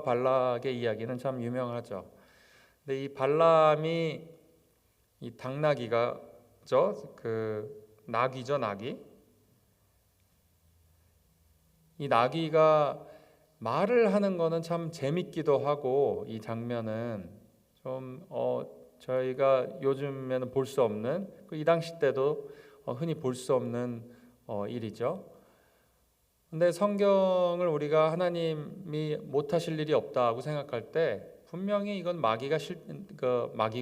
발락의 이야기는 참 유명하죠. 근데 이 발람이 이 당나귀가죠, 나귀죠, 나귀. 이 나귀가 말을 하는 거는 참 재밌기도 하고, 이 장면은 좀 저희가 요즘에는 볼 수 없는, 이 당시 때도 흔히 볼 수 없는 일이죠. 근데 성경을 우리가 하나님이 못하실 일이 없다고 생각할 때 분명히 이건 마귀가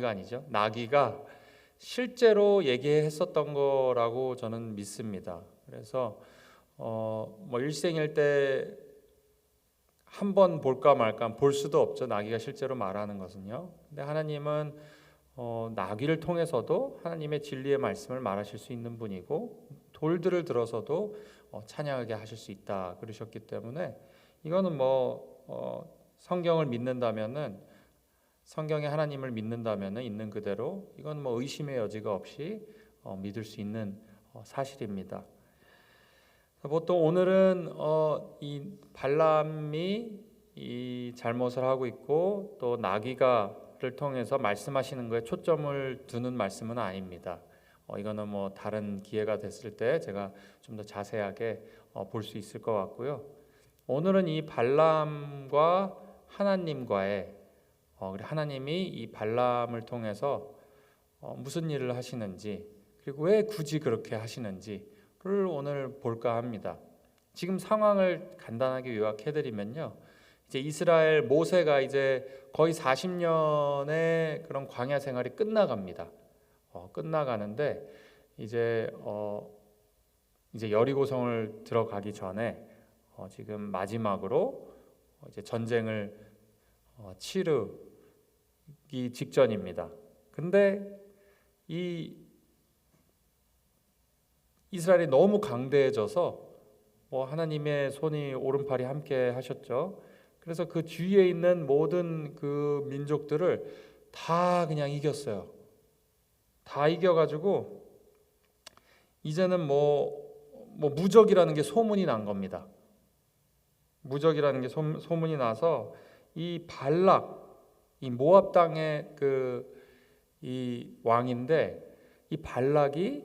아니죠. 나귀가 실제로 얘기했었던 거라고 저는 믿습니다. 그래서 뭐 일생일 때 한 번 볼까 말까 볼 수도 없죠. 나귀가 실제로 말하는 것은요. 근데 하나님은 나귀를 통해서도 하나님의 진리의 말씀을 말하실 수 있는 분이고, 돌들을 들어서도 찬양하게 하실 수 있다 그러셨기 때문에, 이거는 성경을 믿는다면은, 성경의 하나님을 믿는다면은 있는 그대로 이건 의심의 여지가 없이 믿을 수 있는 사실입니다. 보통 오늘은 이 발람이 이 잘못을 하고 있고, 또 나귀가를 통해서 말씀하시는 거에 초점을 두는 말씀은 아닙니다. 이거는 다른 기회가 됐을 때 제가 좀 더 자세하게 볼 수 있을 것 같고요. 오늘은 이 발람과 하나님과의 하나님이 이 발람을 통해서 무슨 일을 하시는지, 그리고 왜 굳이 그렇게 하시는지를 오늘 볼까 합니다. 지금 상황을 간단하게 요약해드리면요, 이제 이스라엘 모세가 이제 거의 40년의 그런 광야 생활이 끝나갑니다. 끝나가는데 이제 여리고성을 들어가기 전에 지금 마지막으로 이제 전쟁을 치르기 직전입니다. 근데 이 이스라엘이 너무 강대해져서 하나님의 손이 오른팔이 함께 하셨죠. 그래서 그 주위에 있는 모든 그 민족들을 다 그냥 이겼어요. 다 이겨가지고 이제는 무적이라는 게 소문이 난 겁니다. 무적이라는 게 소문이 나서 이 발락, 이 모압 땅의 이 왕인데, 이 발락이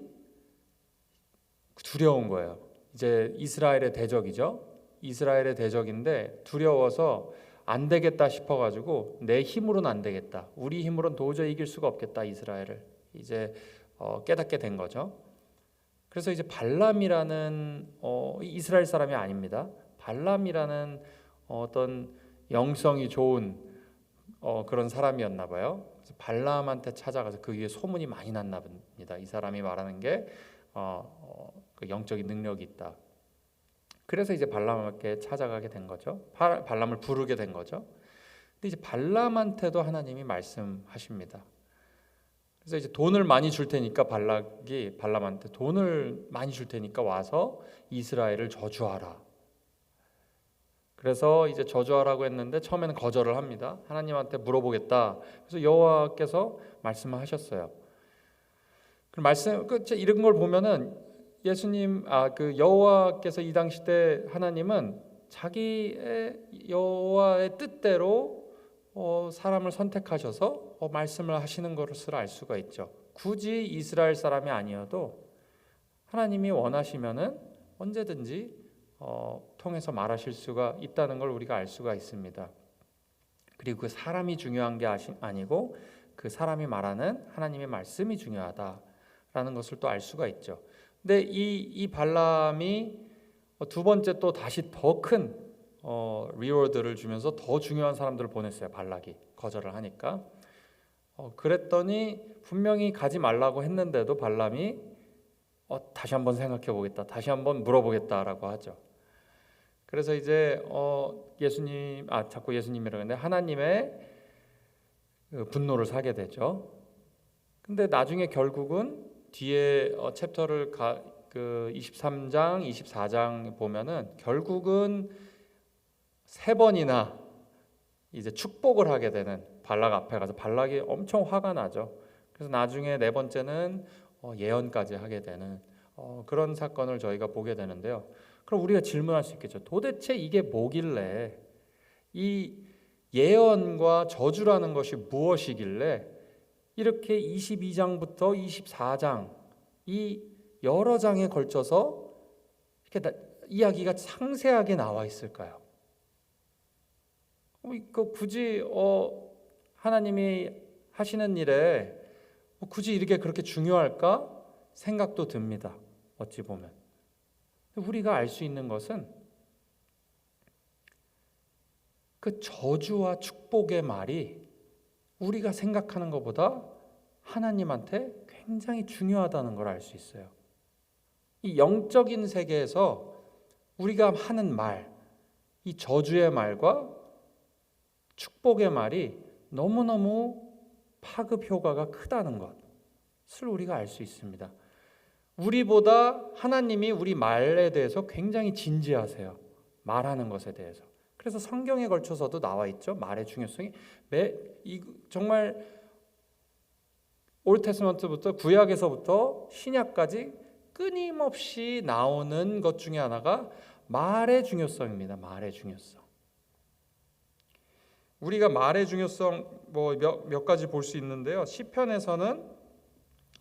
두려운 거예요. 이제 이스라엘의 대적이죠. 이스라엘의 대적인데 두려워서 안 되겠다 싶어가지고, 내 힘으로는 안 되겠다, 우리 힘으로는 도저히 이길 수가 없겠다, 이스라엘을 이제 깨닫게 된 거죠. 그래서 이제 발람이라는 이스라엘 사람이 아닙니다. 발람이라는 어떤 영성이 좋은 그런 사람이었나 봐요. 그래서 발람한테 찾아가서 그 위에 소문이 많이 났나 봅니다. 이 사람이 말하는 게 그 영적인 능력이 있다. 그래서 이제 발람에게 찾아가게 된 거죠. 발람을 부르게 된 거죠. 근데 이제 발람한테도 하나님이 말씀하십니다. 그래서 이제 돈을 많이 줄 테니까, 발락이 발람한테 돈을 많이 줄 테니까 와서 이스라엘을 저주하라. 그래서 이제 저주하라고 했는데 처음에는 거절을 합니다. 하나님한테 물어보겠다. 그래서 여호와께서 말씀을 하셨어요. 그 말씀 이런 걸 보면은 여호와께서 이 당시 때 하나님은 자기의 여호와의 뜻대로 사람을 선택하셔서 말씀을 하시는 것을 알 수가 있죠. 굳이 이스라엘 사람이 아니어도 하나님이 원하시면은 언제든지 통해서 말하실 수가 있다는 걸 우리가 알 수가 있습니다. 그리고 그 사람이 중요한 게 아니고 그 사람이 말하는 하나님의 말씀이 중요하다라는 것을 또 알 수가 있죠. 근데 이 발람이 두 번째 또 다시 더 큰 리워드를 주면서 더 중요한 사람들을 보냈어요. 발락이 거절을 하니까. 그랬더니 분명히 가지 말라고 했는데도 발람이 다시 한번 생각해 보겠다, 다시 한번 물어보겠다라고 하죠. 그래서 이제 자꾸 예수님이라고 하는데 하나님의 분노를 사게 되죠. 근데 나중에 결국은 뒤에 챕터를 23장, 24장 보면은 결국은 3번이나 이제 축복을 하게 되는, 발락 앞에 가서 발락이 엄청 화가 나죠. 그래서 나중에 4번째는 예언까지 하게 되는 그런 사건을 저희가 보게 되는데요. 그럼 우리가 질문할 수 있겠죠. 도대체 이게 뭐길래 이 예언과 저주라는 것이 무엇이길래 이렇게 22장부터 24장 이 여러 장에 걸쳐서 이렇게 이야기가 상세하게 나와 있을까요? 굳이 하나님이 하시는 일에 굳이 이렇게 그렇게 중요할까 생각도 듭니다. 어찌 보면 우리가 알 수 있는 것은 그 저주와 축복의 말이 우리가 생각하는 것보다 하나님한테 굉장히 중요하다는 걸 알 수 있어요. 이 영적인 세계에서 우리가 하는 말, 이 저주의 말과 축복의 말이 너무너무 파급 효과가 크다는 것을 우리가 알 수 있습니다. 우리보다 하나님이 우리 말에 대해서 굉장히 진지하세요. 말하는 것에 대해서. 그래서 성경에 걸쳐서도 나와 있죠. 말의 중요성이 정말 올테스먼트부터 구약에서부터 신약까지 끊임없이 나오는 것 중에 하나가 말의 중요성입니다. 말의 중요성. 우리가 말의 중요성 몇 가지 볼 수 있는데요. 시편에서는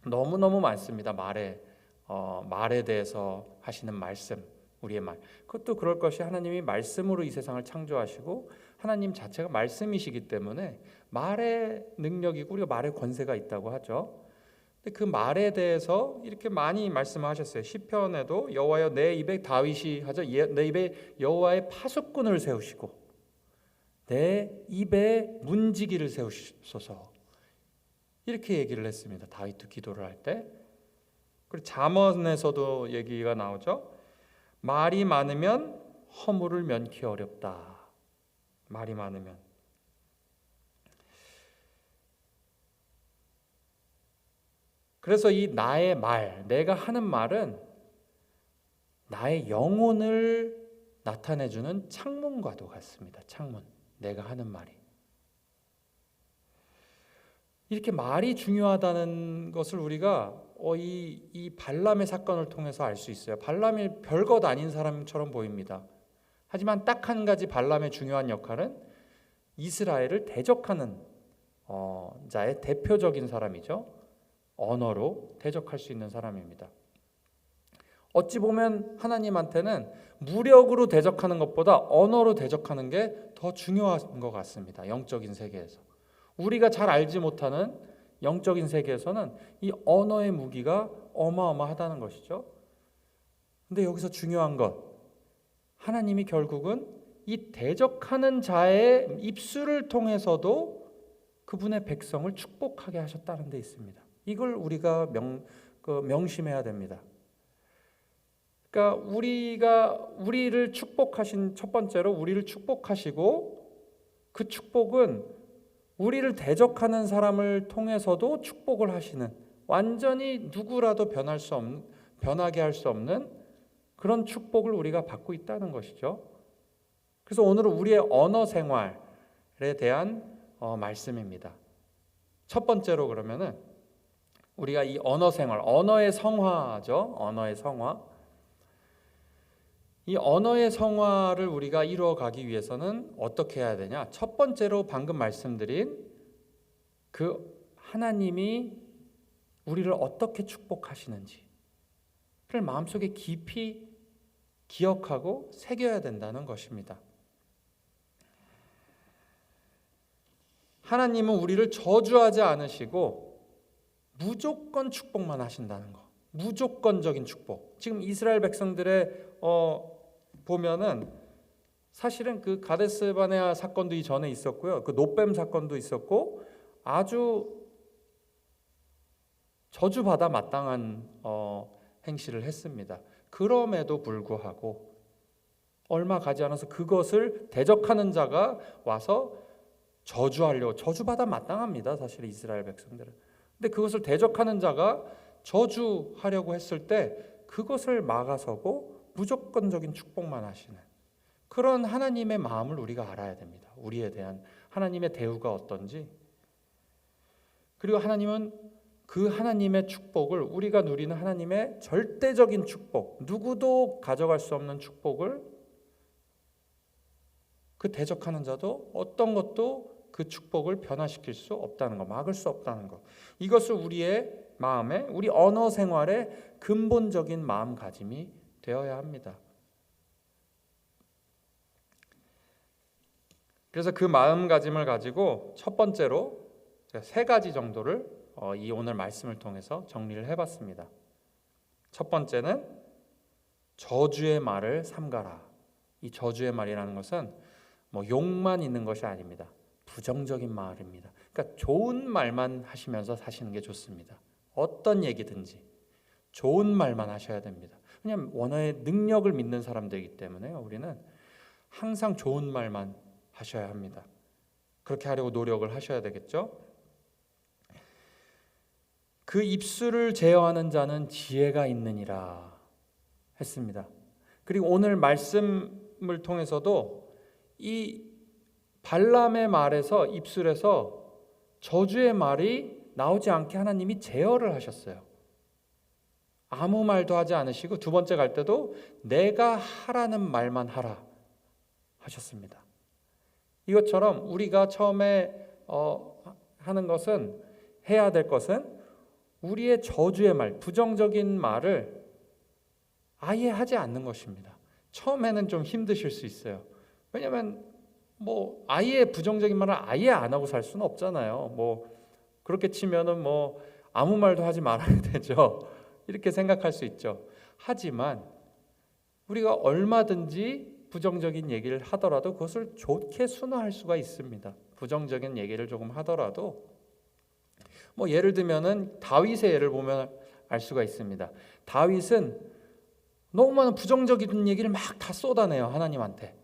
너무너무 많습니다. 말에 대해서 하시는 말씀, 우리의 말. 그것도 그럴 것이 하나님이 말씀으로 이 세상을 창조하시고 하나님 자체가 말씀이시기 때문에 말의 능력이고 우리가 말의 권세가 있다고 하죠. 근데 그 말에 대해서 이렇게 많이 말씀하셨어요. 시편에도 여호와여 내 입에 다윗이 하죠. 내 입에 여호와의 파수꾼을 세우시고 내 입에 문지기를 세우소서. 이렇게 얘기를 했습니다. 다윗도 기도를 할 때. 그리고 잠언에서도 얘기가 나오죠. 말이 많으면 허물을 면키 어렵다. 말이 많으면. 그래서 이 나의 말, 내가 하는 말은 나의 영혼을 나타내주는 창문과도 같습니다. 창문, 내가 하는 말이. 이렇게 말이 중요하다는 것을 우리가 이 발람의 사건을 통해서 알 수 있어요. 발람이 별것 아닌 사람처럼 보입니다. 하지만 딱 한 가지 발람의 중요한 역할은 이스라엘을 대적하는 자의 대표적인 사람이죠. 언어로 대적할 수 있는 사람입니다. 어찌 보면 하나님한테는 무력으로 대적하는 것보다 언어로 대적하는 게 더 중요한 것 같습니다. 영적인 세계에서. 우리가 잘 알지 못하는 영적인 세계에서는 이 언어의 무기가 어마어마하다는 것이죠. 근데 여기서 중요한 것, 하나님이 결국은 이 대적하는 자의 입술을 통해서도 그분의 백성을 축복하게 하셨다는 데 있습니다. 이걸 우리가 명심해야 됩니다. 그러니까 우리를 축복하신 첫 번째로 우리를 축복하시고 그 축복은 우리를 대적하는 사람을 통해서도 축복을 하시는 완전히 누구라도 변하게 할 수 없는 그런 축복을 우리가 받고 있다는 것이죠. 그래서 오늘은 우리의 언어 생활에 대한 말씀입니다. 첫 번째로 그러면은 우리가 이 언어 생활, 언어의 성화죠. 언어의 성화. 이 언어의 성화를 우리가 이루어가기 위해서는 어떻게 해야 되냐? 첫 번째로 방금 말씀드린 그 하나님이 우리를 어떻게 축복하시는지를 마음속에 깊이 기억하고 새겨야 된다는 것입니다. 하나님은 우리를 저주하지 않으시고 무조건 축복만 하신다는 거. 무조건적인 축복. 지금 이스라엘 백성들의 보면은 사실은 그 가데스 바네아 사건도 이전에 있었고요. 그 노뱀 사건도 있었고 아주 저주받아 마땅한 행실을 했습니다. 그럼에도 불구하고 얼마 가지 않아서 그것을 대적하는 자가 와서 저주받아 마땅합니다. 사실 이스라엘 백성들은. 근데 그것을 대적하는 자가 저주하려고 했을 때 그것을 막아서고 무조건적인 축복만 하시는 그런 하나님의 마음을 우리가 알아야 됩니다. 우리에 대한 하나님의 대우가 어떤지. 그리고 하나님은 그 하나님의 축복을 우리가 누리는 하나님의 절대적인 축복, 누구도 가져갈 수 없는 축복을 그 대적하는 자도 어떤 것도 그 축복을 변화시킬 수 없다는 것, 막을 수 없다는 것. 이것을 우리의 마음에, 우리 언어 생활의 근본적인 마음가짐이 되어야 합니다. 그래서 그 마음가짐을 가지고 첫 번째로 제가 3가지 정도를 이 오늘 말씀을 통해서 정리를 해봤습니다. 첫 번째는 저주의 말을 삼가라. 이 저주의 말이라는 것은 뭐 욕만 있는 것이 아닙니다. 부정적인 말입니다. 그러니까 좋은 말만 하시면서 사시는 게 좋습니다. 어떤 얘기든지 좋은 말만 하셔야 됩니다. 왜냐하면 원어의 능력을 믿는 사람들이기 때문에요. 우리는 항상 좋은 말만 하셔야 합니다. 그렇게 하려고 노력을 하셔야 되겠죠. 그 입술을 제어하는 자는 지혜가 있느니라 했습니다. 그리고 오늘 말씀을 통해서도 이 발람의 말에서, 입술에서 저주의 말이 나오지 않게 하나님이 제어를 하셨어요. 아무 말도 하지 않으시고 두 번째 갈 때도 내가 하라는 말만 하라 하셨습니다. 이것처럼 우리가 처음에 하는 것은, 해야 될 것은 우리의 저주의 말, 부정적인 말을 아예 하지 않는 것입니다. 처음에는 좀 힘드실 수 있어요. 왜냐하면 뭐 아예 부정적인 말을 아예 안 하고 살 수는 없잖아요. 뭐 그렇게 치면은 뭐 아무 말도 하지 말아야 되죠. 이렇게 생각할 수 있죠. 하지만 우리가 얼마든지 부정적인 얘기를 하더라도 그것을 좋게 순화할 수가 있습니다. 부정적인 얘기를 조금 하더라도 뭐 예를 들면은 다윗의 예를 보면 알 수가 있습니다. 다윗은 너무 많은 부정적인 얘기를 막 다 쏟아내요. 하나님한테.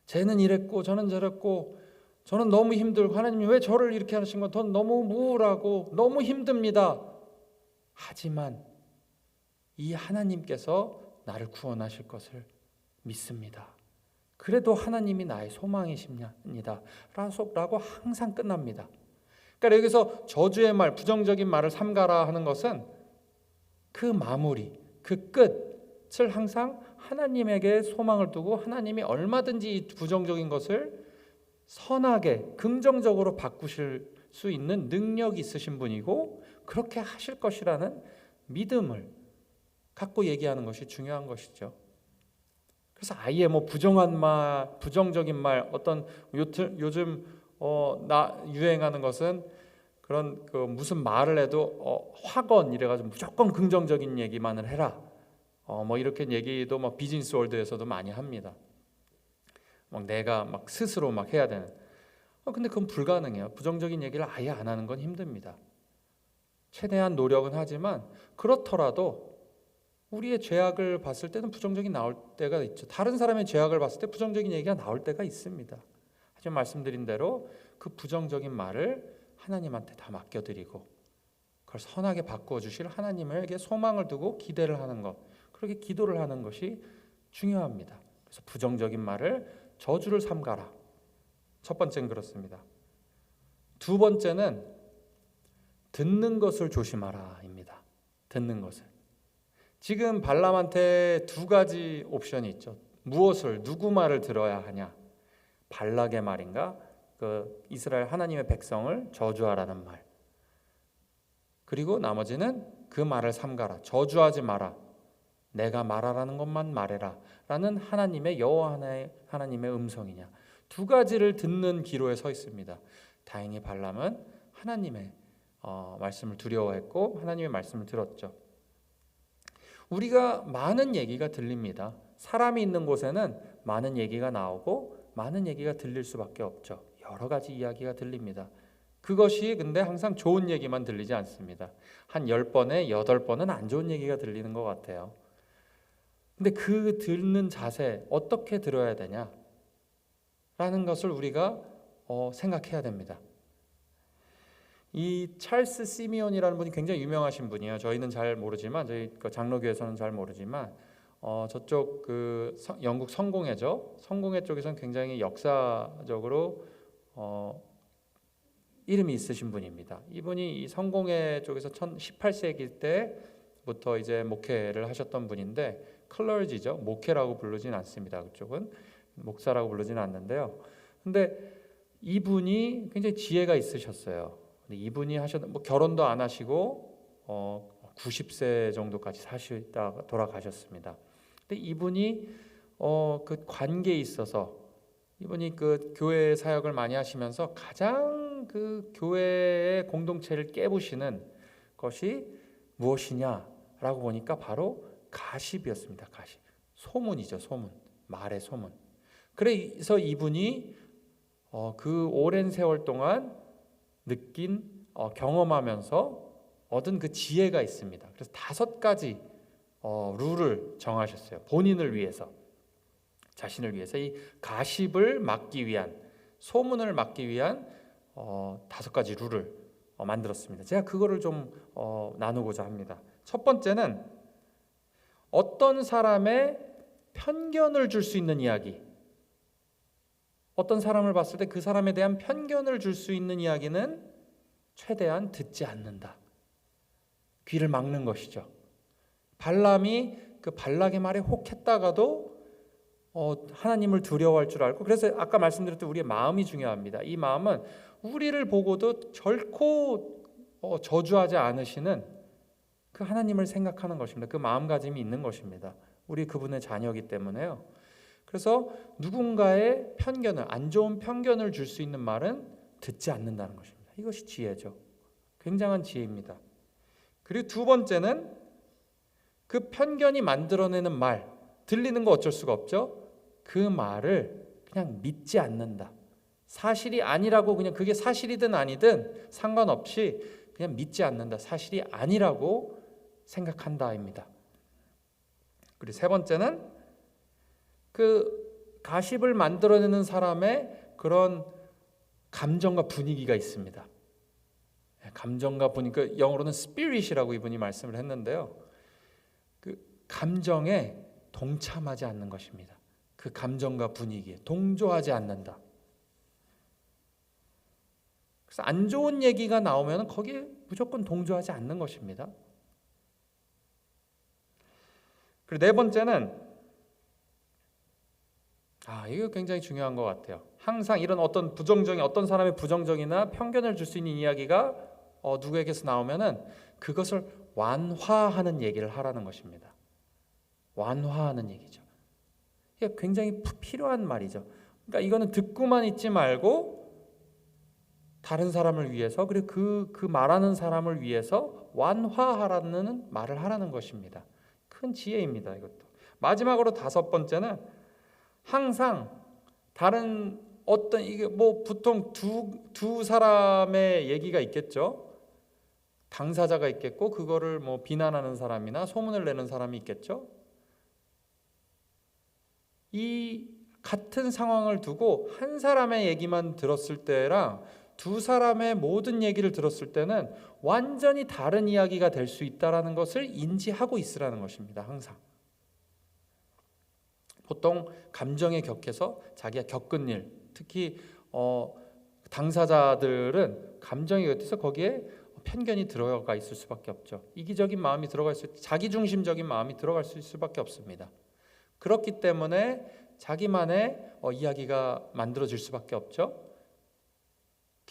쟤는 이랬고 저는 저랬고 저는 너무 힘들고 하나님이 왜 저를 이렇게 하신 건 전 너무 우울하고 너무 힘듭니다. 하지만 이 하나님께서 나를 구원하실 것을 믿습니다. 그래도 하나님이 나의 소망이십니다 라고 항상 끝납니다. 그러니까 여기서 저주의 말, 부정적인 말을 삼가라 하는 것은 그 마무리, 그 끝을 항상 하나님에게 소망을 두고 하나님이 얼마든지 이 부정적인 것을 선하게 긍정적으로 바꾸실 수 있는 능력이 있으신 분이고 그렇게 하실 것이라는 믿음을 갖고 얘기하는 것이 중요한 것이죠. 그래서 아예 뭐 부정한 말, 부정적인 말, 어떤 요즘 유행하는 것은 그런 그 무슨 말을 해도 확언 이래가지고 무조건 긍정적인 얘기만을 해라. 뭐 이렇게 얘기도 막 비즈니스 월드에서도 많이 합니다. 막 내가 막 스스로 막 해야 되는. 근데 그건 불가능해요. 부정적인 얘기를 아예 안 하는 건 힘듭니다. 최대한 노력은 하지만 그렇더라도 우리의 죄악을 봤을 때는 부정적인 나올 때가 있죠. 다른 사람의 죄악을 봤을 때 부정적인 얘기가 나올 때가 있습니다. 하지만 말씀드린 대로 그 부정적인 말을 하나님한테 다 맡겨드리고 그걸 선하게 바꾸어 주실 하나님에게 소망을 두고 기대를 하는 것, 그렇게 기도를 하는 것이 중요합니다. 그래서 부정적인 말을 저주를 삼가라. 첫 번째는 그렇습니다. 두 번째는 듣는 것을 조심하라입니다. 듣는 것을. 지금 발람한테 2가지 옵션이 있죠. 무엇을, 누구 말을 들어야 하냐? 발락의 말인가? 그 이스라엘 하나님의 백성을 저주하라는 말. 그리고 나머지는 그 말을 삼가라. 저주하지 마라. 내가 말하라는 것만 말해라. 라는 하나님의 여호와 하나님의 음성이냐. 2가지를 듣는 기로에 서 있습니다. 다행히 발람은 하나님의 말씀을 두려워했고 하나님의 말씀을 들었죠. 우리가 많은 얘기가 들립니다. 사람이 있는 곳에는 많은 얘기가 나오고 많은 얘기가 들릴 수밖에 없죠. 여러 가지 이야기가 들립니다. 그것이 근데 항상 좋은 얘기만 들리지 않습니다. 한 10번에 8번은 안 좋은 얘기가 들리는 것 같아요. 근데 그 듣는 자세 어떻게 들어야 되냐? 라는 것을 우리가 생각해야 됩니다. 이 찰스 시미온이라는 분이 굉장히 유명하신 분이에요. 저희는 잘 모르지만 저희 장로교에서는 잘 모르지만 저쪽 그 영국 성공회죠. 성공회 쪽에서는 굉장히 역사적으로 이름이 있으신 분입니다. 이분이 이 성공회 쪽에서 18세기 때부터 이제 목회를 하셨던 분인데 클러지죠. 목회라고 부르진 않습니다. 그쪽은 목사라고 부르지는 않는데요. 근데 이분이 굉장히 지혜가 있으셨어요. 근데 이분이 뭐 결혼도 안 하시고 90세 정도까지 사시다가 돌아가셨습니다. 근데 이분이 그 관계에 있어서 이분이 그 교회 사역을 많이 하시면서 가장 그 교회의 공동체를 깨부시는 것이 무엇이냐라고 보니까 바로 가십이었습니다. 가십. 소문이죠, 소문. 말의 소문. 그래서 이분이 그 오랜 세월 동안 느낀 경험하면서 얻은 그 지혜가 있습니다. 그래서 5가지 룰을 정하셨어요. 본인을 위해서, 자신을 위해서 이 가십을 막기 위한, 소문을 막기 위한 5가지 룰을 만들었습니다. 제가 그거를 좀 나누고자 합니다. 첫 번째는 어떤 사람의 편견을 줄 수 있는 이야기, 어떤 사람을 봤을 때 그 사람에 대한 편견을 줄 수 있는 이야기는 최대한 듣지 않는다. 귀를 막는 것이죠. 발람이 그 발락의 말에 혹했다가도 하나님을 두려워할 줄 알고, 그래서 아까 말씀드렸듯이 우리의 마음이 중요합니다. 이 마음은 우리를 보고도 결코 저주하지 않으시는 그 하나님을 생각하는 것입니다. 그 마음가짐이 있는 것입니다. 우리 그분의 자녀이기 때문에요. 그래서 누군가의 편견을, 안 좋은 편견을 줄 수 있는 말은 듣지 않는다는 것입니다. 이것이 지혜죠. 굉장한 지혜입니다. 그리고 두 번째는 그 편견이 만들어내는 말, 들리는 거 어쩔 수가 없죠. 그 말을 그냥 믿지 않는다. 사실이 아니라고, 그냥 그게 사실이든 아니든 상관없이 그냥 믿지 않는다. 사실이 아니라고 생각한다입니다. 그리고 세 번째는 그 가십을 만들어내는 사람의 그런 감정과 분위기가 있습니다. 감정과 분위기, 그 영어로는 spirit이라고 이분이 말씀을 했는데요. 그 감정에 동참하지 않는 것입니다. 그 감정과 분위기에 동조하지 않는다. 그래서 안 좋은 얘기가 나오면 거기에 무조건 동조하지 않는 것입니다. 그리고 네 번째는 이거 굉장히 중요한 것 같아요. 항상 이런 어떤 사람의 부정적이나 편견을 줄 수 있는 이야기가 누구에게서 나오면은 그것을 완화하는 얘기를 하라는 것입니다. 완화하는 얘기죠. 이게 굉장히 필요한 말이죠. 그러니까 이거는 듣고만 있지 말고 다른 사람을 위해서, 그리고 그 말하는 사람을 위해서 완화하라는 말을 하라는 것입니다. 큰 지혜입니다, 이것도. 마지막으로 5번째는 항상 다른 이게 뭐 보통 두 사람의 얘기가 있겠죠. 당사자가 있겠고, 그거를 뭐 비난하는 사람이나 소문을 내는 사람이 있겠죠. 이 같은 상황을 두고 한 사람의 얘기만 들었을 때랑 두 사람의 모든 얘기를 들었을 때는 완전히 다른 이야기가 될 수 있다는 것을 인지하고 있으라는 것입니다. 항상. 보통 감정에 격해서 자기가 겪은 일, 특히 당사자들은 감정에 격해서 거기에 편견이 들어가 있을 수밖에 없죠. 이기적인 마음이 들어갈 수, 자기중심적인 마음이 들어갈 수밖에 없습니다. 그렇기 때문에 자기만의 이야기가 만들어질 수밖에 없죠.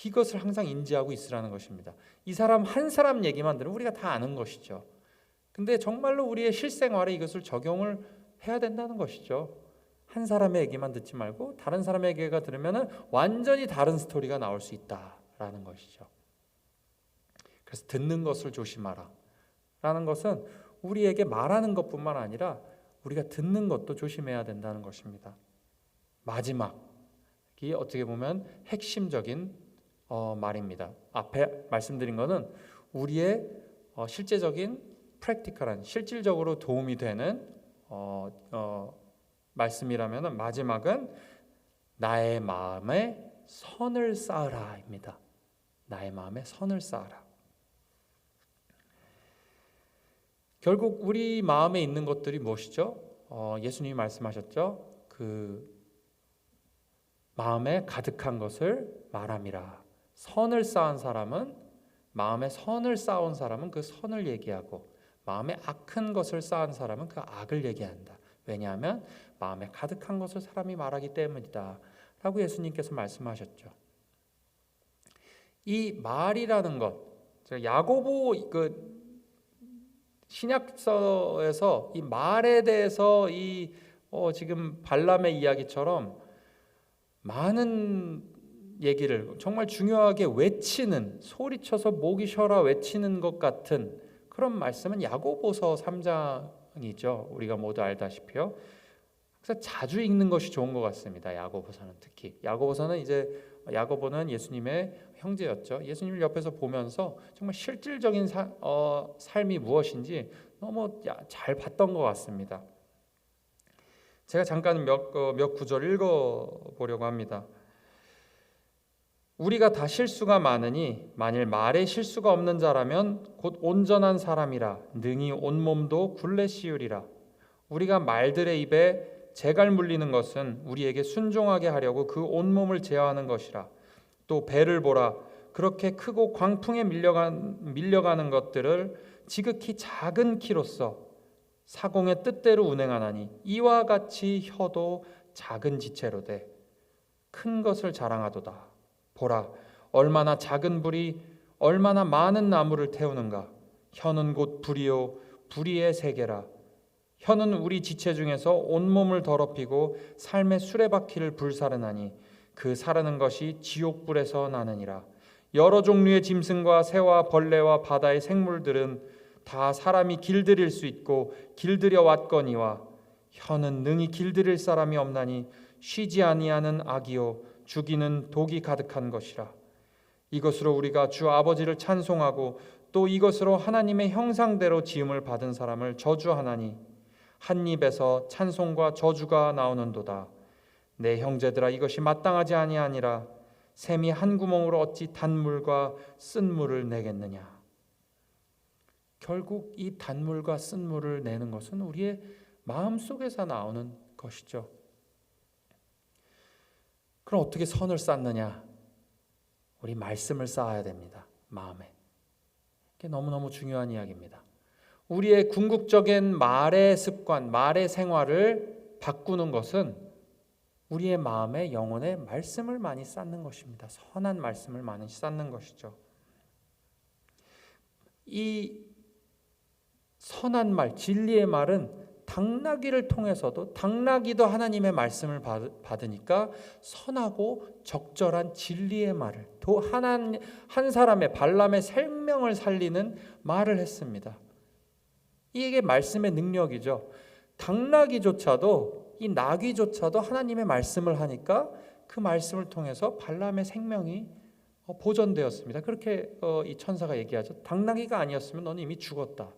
이것을 항상 인지하고 있으라는 것입니다. 이 사람 한 사람 얘기만 들으면 우리가 다 아는 것이죠. 근데 정말로 우리의 실생활에 이것을 적용을 해야 된다는 것이죠. 한 사람의 얘기만 듣지 말고 다른 사람의 얘기가 들으면 완전히 다른 스토리가 나올 수 있다라는 것이죠. 그래서 듣는 것을 조심하라 라는 것은 우리에게 말하는 것뿐만 아니라 우리가 듣는 것도 조심해야 된다는 것입니다. 마지막이 어떻게 보면 핵심적인 말입니다. 앞에 말씀드린 것은 우리의 실제적인 프랙티컬한, 실질적으로 도움이 되는 말씀이라면 마지막은 나의 마음에 선을 쌓으라입니다. 나의 마음에 선을 쌓으라. 결국 우리 마음에 있는 것들이 무엇이죠? 예수님이 말씀하셨죠. 그 마음에 가득한 것을 말함이라. 선을 쌓은 사람은, 마음에 선을 쌓은 사람은 그 선을 얘기하고, 마음에 악한 것을 쌓은 사람은 그 악을 얘기한다. 왜냐하면 마음에 가득한 것을 사람이 말하기 때문이다 라고 예수님께서 말씀하셨죠. 이 말이라는 것, 제가 야고보 신약서에서 이 말에 대해서 지금 발람의 이야기처럼 많은 얘기를 정말 중요하게 외치는, 소리쳐서 목이 쉬어라 외치는 것 같은 그런 말씀은 야고보서 3장이죠. 우리가 모두 알다시피요. 그래서 자주 읽는 것이 좋은 것 같습니다. 야고보서는 특히. 야고보는 예수님의 형제였죠. 예수님을 옆에서 보면서 정말 실질적인 삶이 무엇인지 너무 잘 봤던 것 같습니다. 제가 잠깐 몇 구절 읽어보려고 합니다. 우리가 다 실수가 많으니 만일 말에 실수가 없는 자라면 곧 온전한 사람이라 능히 온몸도 굴레 씌우리라. 우리가 말들의 입에 재갈 물리는 것은 우리에게 순종하게 하려고 그 온몸을 제어하는 것이라. 또 배를 보라. 그렇게 크고 광풍에 밀려가는 것들을 지극히 작은 키로서 사공의 뜻대로 운행하나니 이와 같이 혀도 작은 지체로 돼 큰 것을 자랑하도다. 보라, 얼마나 작은 불이 얼마나 많은 나무를 태우는가. 혀는 곧 불이요 불의의 세계라. 혀는 우리 지체 중에서 온몸을 더럽히고 삶의 수레바퀴를 불사르나니 그 사르는 것이 지옥불에서 나느니라. 여러 종류의 짐승과 새와 벌레와 바다의 생물들은 다 사람이 길들일 수 있고 길들여 왔거니와 혀는 능히 길들일 사람이 없나니 쉬지 아니하는 악이요 죽이는 독이 가득한 것이라. 이것으로 우리가 주 아버지를 찬송하고 또 이것으로 하나님의 형상대로 지음을 받은 사람을 저주하나니 한 입에서 찬송과 저주가 나오는도다. 내 형제들아, 이것이 마땅하지 아니하니라. 샘이 한 구멍으로 어찌 단물과 쓴물을 내겠느냐. 결국 이 단물과 쓴물을 내는 것은 우리의 마음속에서 나오는 것이죠. 그럼 어떻게 선을 쌓느냐? 우리 말씀을 쌓아야 됩니다. 마음에. 이게 너무너무 중요한 이야기입니다. 우리의 궁극적인 말의 습관, 말의 생활을 바꾸는 것은 우리의 마음에 영혼의 말씀을 많이 쌓는 것입니다. 선한 말씀을 많이 쌓는 것이죠. 이 선한 말, 진리의 말은 당나귀를 통해서도, 당나귀도 하나님의 말씀을 받으니까 선하고 적절한 진리의 말을, 또 한 사람의 발람의 생명을 살리는 말을 했습니다. 이게 말씀의 능력이죠. 당나귀조차도, 이 나귀조차도 하나님의 말씀을 하니까 그 말씀을 통해서 발람의 생명이 보존되었습니다. 그렇게 이 천사가 얘기하죠. 당나귀가 아니었으면 너는 이미 죽었다.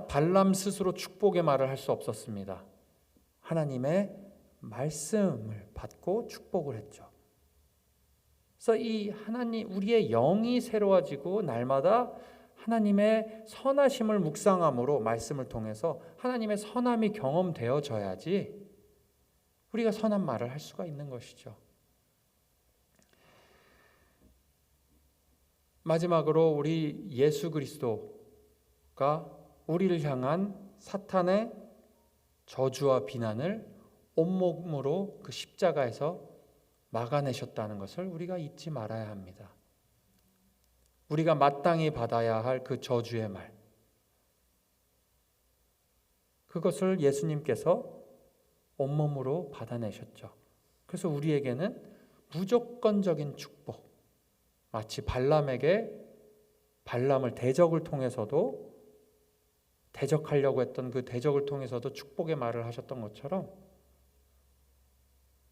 발람 스스로 축복의 말을 할 수 없었습니다. 하나님의 말씀을 받고 축복을 했죠. 그래서 이 하나님, 우리의 영이 새로워지고 날마다 하나님의 선하심을 묵상함으로 말씀을 통해서 하나님의 선함이 경험되어져야지 우리가 선한 말을 할 수가 있는 것이죠. 마지막으로 우리 예수 그리스도가 우리를 향한 사탄의 저주와 비난을 온몸으로 그 십자가에서 막아내셨다는 것을 우리가 잊지 말아야 합니다. 우리가 마땅히 받아야 할 그 저주의 말, 그것을 예수님께서 온몸으로 받아내셨죠. 그래서 우리에게는 무조건적인 축복, 마치 발람에게 발람을 대적을 통해서도 대적하려고 했던 그 대적을 통해서도 축복의 말을 하셨던 것처럼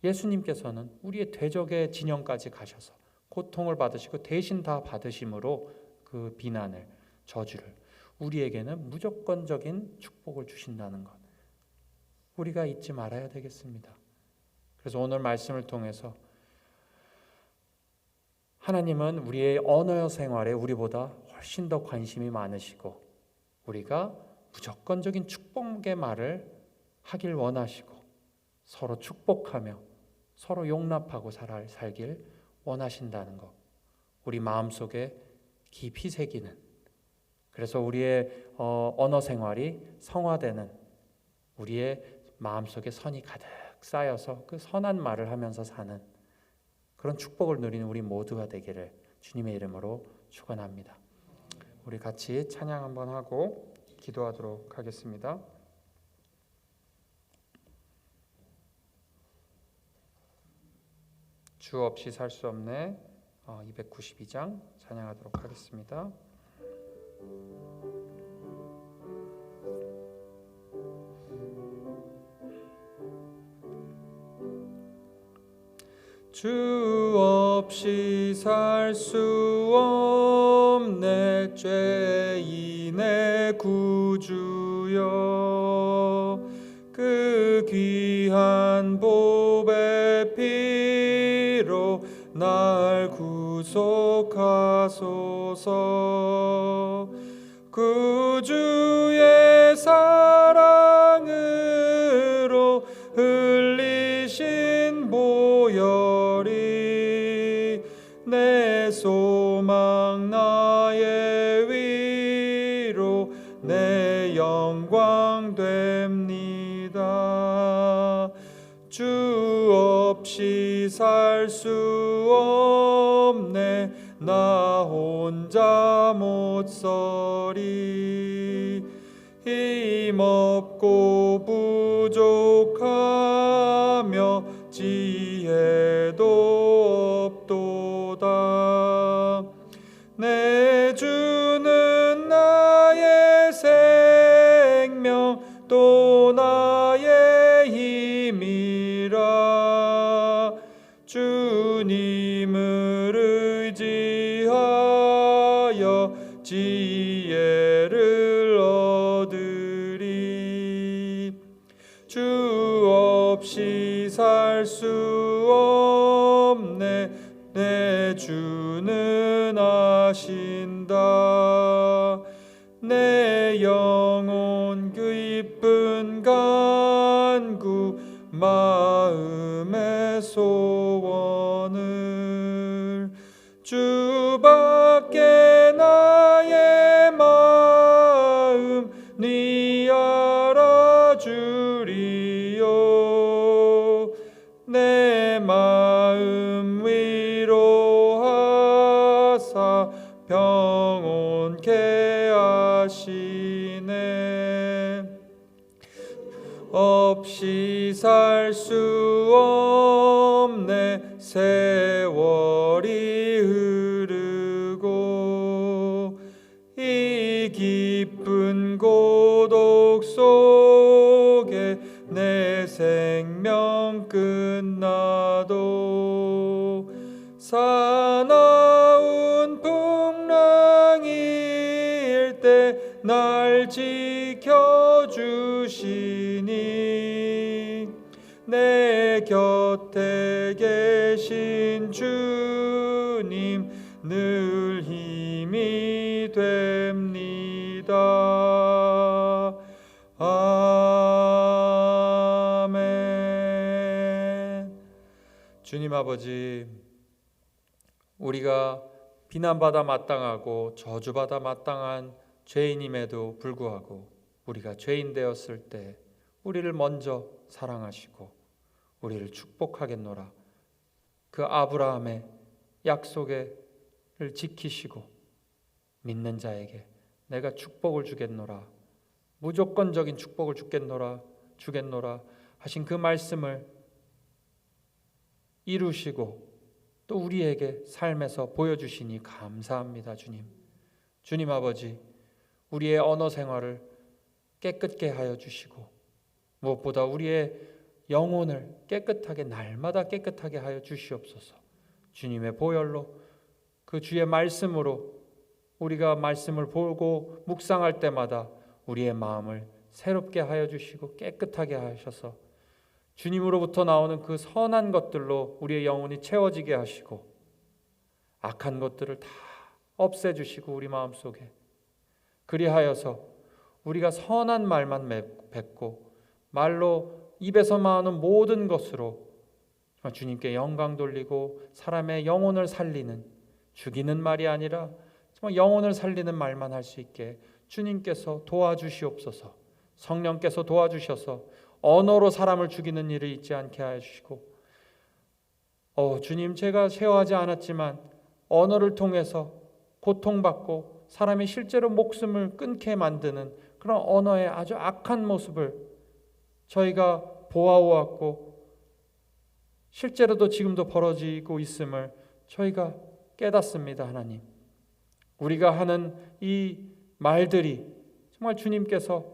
예수님께서는 우리의 대적의 진영까지 가셔서 고통을 받으시고 대신 다 받으심으로 그 비난을, 저주를, 우리에게는 무조건적인 축복을 주신다는 것, 우리가 잊지 말아야 되겠습니다. 그래서 오늘 말씀을 통해서 하나님은 우리의 언어 생활에 우리보다 훨씬 더 관심이 많으시고 우리가 무조건적인 축복의 말을 하길 원하시고 서로 축복하며 서로 용납하고 살길 원하신다는 것, 우리 마음속에 깊이 새기는, 그래서 우리의 언어 생활이 성화되는, 우리의 마음속에 선이 가득 쌓여서 그 선한 말을 하면서 사는 그런 축복을 누리는 우리 모두가 되기를 주님의 이름으로 축원합니다. 우리 같이 찬양 한번 하고 기도하도록 하겠습니다. 주 없이 살 수 없네 292장 찬양하도록 하겠습니다. 주 없이 살 수 없네 죄인의 구주여 그 귀한 보배 피로 날 구속하소서 구주의 사랑으로 흘리신 보혈이 내 소망 나의 위로 내 영광 됩니다. 주 없이 살 수 없네 나 혼자 못 서리 힘없고 부족하며 지혜도 없도다 내 주는 나의 생명 또 나의 힘이라 주님을 의지하여 지혜를 얻으리 주 없이 살 수 없네 내 주는 아신다 내 영혼 그 이쁜 간구 마음의 소원을 주밖에 나의 마음 네 알아주리요 내 마음 위로하사 평온케 하시네 없이 살 수 없네 세월이 흐르고 이 깊은 고독 속에 내 생명 끝나도 사나운 풍랑일 때 날 지켜주시니 내 곁에 계신 주님 늘 힘이 됩니다. 아멘. 주님 아버지, 우리가 비난받아 마땅하고 저주받아 마땅한 죄인임에도 불구하고 우리가 죄인 되었을 때 우리를 먼저 사랑하시고 우리를 축복하겠노라 그 아브라함의 약속을 지키시고 믿는 자에게 내가 축복을 주겠노라 무조건적인 축복을 주겠노라 하신 그 말씀을 이루시고 또 우리에게 삶에서 보여주시니 감사합니다. 주님 아버지, 우리의 언어 생활을 깨끗게 하여 주시고 무엇보다 우리의 영혼을 깨끗하게 날마다 깨끗하게 하여 주시옵소서. 주님의 보혈로 그 주의 말씀으로 우리가 말씀을 보고 묵상할 때마다 우리의 마음을 새롭게 하여 주시고 깨끗하게 하셔서 주님으로부터 나오는 그 선한 것들로 우리의 영혼이 채워지게 하시고 악한 것들을 다 없애주시고 우리 마음속에 그리하여서 우리가 선한 말만 뱉고 말로 입에서 나오는 모든 것으로 주님께 영광 돌리고 사람의 영혼을 살리는 죽이는 말이 아니라 정말 영혼을 살리는 말만 할 수 있게 주님께서 도와주시옵소서. 성령께서 도와주셔서 언어로 사람을 죽이는 일을 잊지 않게 하여 주시고, 주님, 제가 쉐어하지 않았지만 언어를 통해서 고통받고 사람이 실제로 목숨을 끊게 만드는 그런 언어의 아주 악한 모습을 저희가 보아오았고 실제로도 지금도 벌어지고 있음을 저희가 깨닫습니다. 하나님, 우리가 하는 이 말들이 정말 주님께서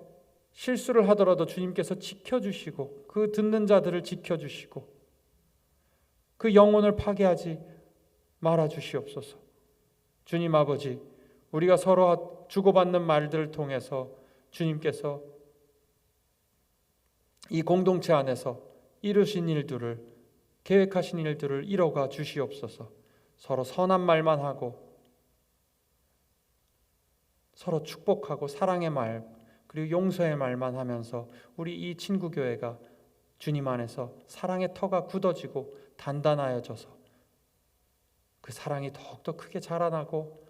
실수를 하더라도 주님께서 지켜주시고 그 듣는 자들을 지켜주시고 그 영혼을 파괴하지 말아 주시옵소서. 주님 아버지, 우리가 서로 주고받는 말들을 통해서 주님께서 이 공동체 안에서 이루신 일들을, 계획하신 일들을 이뤄가 주시옵소서. 서로 선한 말만 하고 서로 축복하고 사랑의 말 그리고 용서의 말만 하면서 우리 이 친구교회가 주님 안에서 사랑의 터가 굳어지고 단단하여져서 그 사랑이 더욱더 크게 자라나고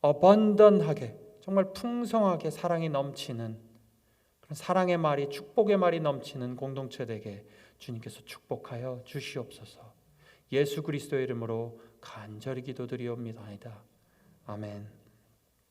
abundant하게, 정말 풍성하게 사랑이 넘치는 그런 사랑의 말이, 축복의 말이 넘치는 공동체 되게 주님께서 축복하여 주시옵소서. 예수 그리스도의 이름으로 간절히 기도드리옵나이다. 아멘.